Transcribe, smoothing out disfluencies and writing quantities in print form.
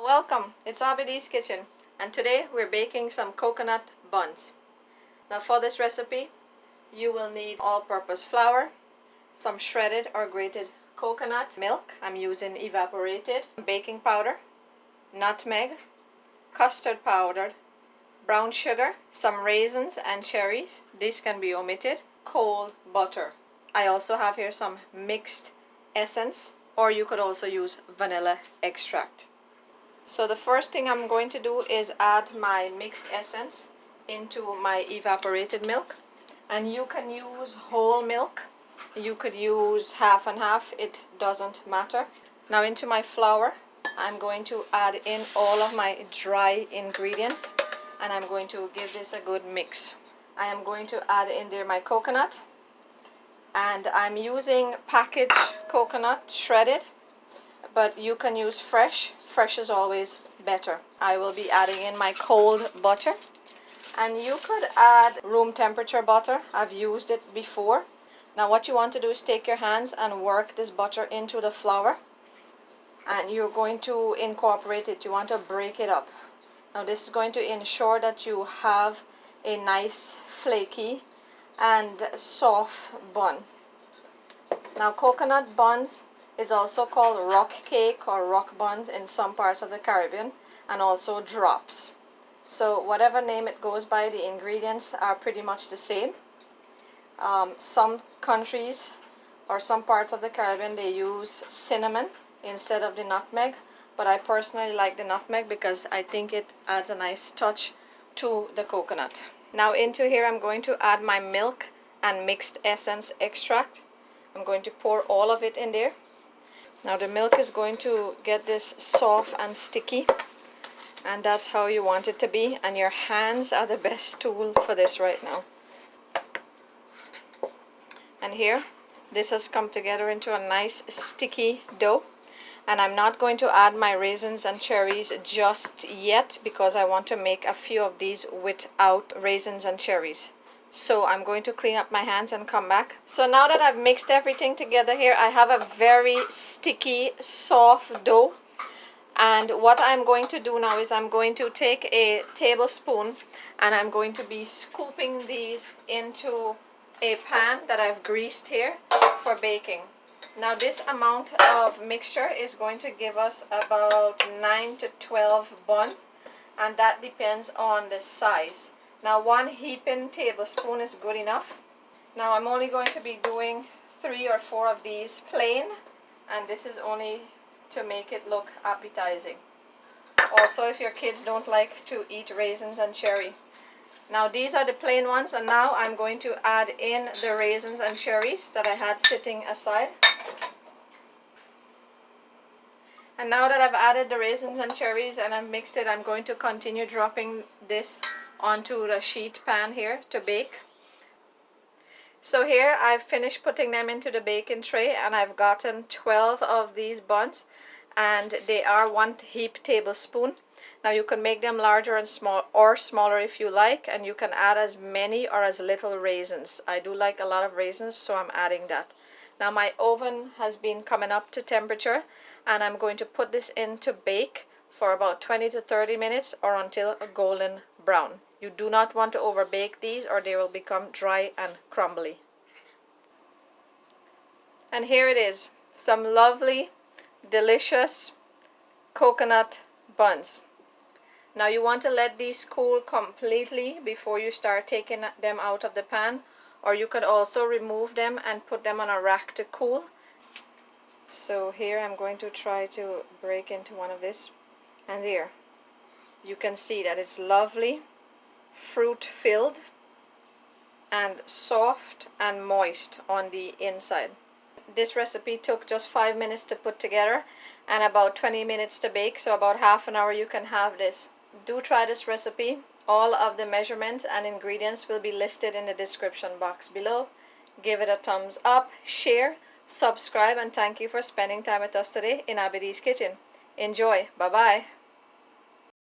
Welcome, it's Abby's Kitchen, and today we're baking some coconut buns. Now for this recipe, you will need all-purpose flour, some shredded or grated coconut, milk, I'm using evaporated, baking powder, nutmeg, custard powder, brown sugar, some raisins and cherries, these can be omitted, cold butter. I also have here some mixed essence, or you could also use vanilla extract. So the first thing I'm going to do is add my mixed essence into my evaporated milk. And you can use whole milk. You could use half and half, it doesn't matter. Now into my flour, I'm going to add in all of my dry ingredients and I'm going to give this a good mix. I am going to add in there my coconut, and I'm using packaged coconut shredded, but you can use fresh. Fresh is always better. I will be adding in my cold butter, and you could add room temperature butter. I've used it before. Now what you want to do is take your hands and work this butter into the flour, and you're going to incorporate it. You want to break it up. Now this is going to ensure that you have a nice flaky and soft bun. Now coconut buns is also called rock cake or rock buns in some parts of the Caribbean, and also drops. So whatever name it goes by, the ingredients are pretty much the same. Some countries or some parts of the Caribbean, they use cinnamon instead of the nutmeg, but I personally like the nutmeg because I think it adds a nice touch to the coconut. Now into here I'm going to add my milk and mixed essence extract. I'm going to pour all of it in there. Now the milk is going to get this soft and sticky, and that's how you want it to be, and your hands are the best tool for this right now. And here, this has come together into a nice sticky dough, and I'm not going to add my raisins and cherries just yet because I want to make a few of these without raisins and cherries. So I'm going to clean up my hands and come back. So now that I've mixed everything together here, I have a very sticky, soft dough. And what I'm going to do now is I'm going to take a tablespoon and I'm going to be scooping these into a pan that I've greased here for baking. Now this amount of mixture is going to give us about 9 to 12 buns, and that depends on the size. Now 1 heaping tablespoon is good enough. Now I'm only going to be doing 3 or 4 of these plain, and this is only to make it look appetizing. Also, if your kids don't like to eat raisins and cherry. Now these are the plain ones, and now I'm going to add in the raisins and cherries that I had sitting aside. And now that I've added the raisins and cherries and I've mixed it, I'm going to continue dropping this onto the sheet pan here to bake. So here I've finished putting them into the baking tray, and I've gotten 12 of these buns, and they are 1 heap tablespoon. Now you can make them larger and smaller if you like, and you can add as many or as little raisins. I do like a lot of raisins, so I'm adding that. Now my oven has been coming up to temperature, and I'm going to put this in to bake for about 20 to 30 minutes or until a golden brown. You do not want to over bake these or they will become dry and crumbly. And here it is, some lovely, delicious coconut buns. Now you want to let these cool completely before you start taking them out of the pan, or you could also remove them and put them on a rack to cool. So here I'm going to try to break into one of this, and there you can see that it's lovely, fruit filled and soft and moist on the inside. This recipe took just 5 minutes to put together and about 20 minutes to bake, so about half an hour you can have this. Do try this recipe. All of the measurements and ingredients will be listed in the description box below. Give it a thumbs up, share, subscribe, and thank you for spending time with us today in Abby's Kitchen. Enjoy. Bye bye.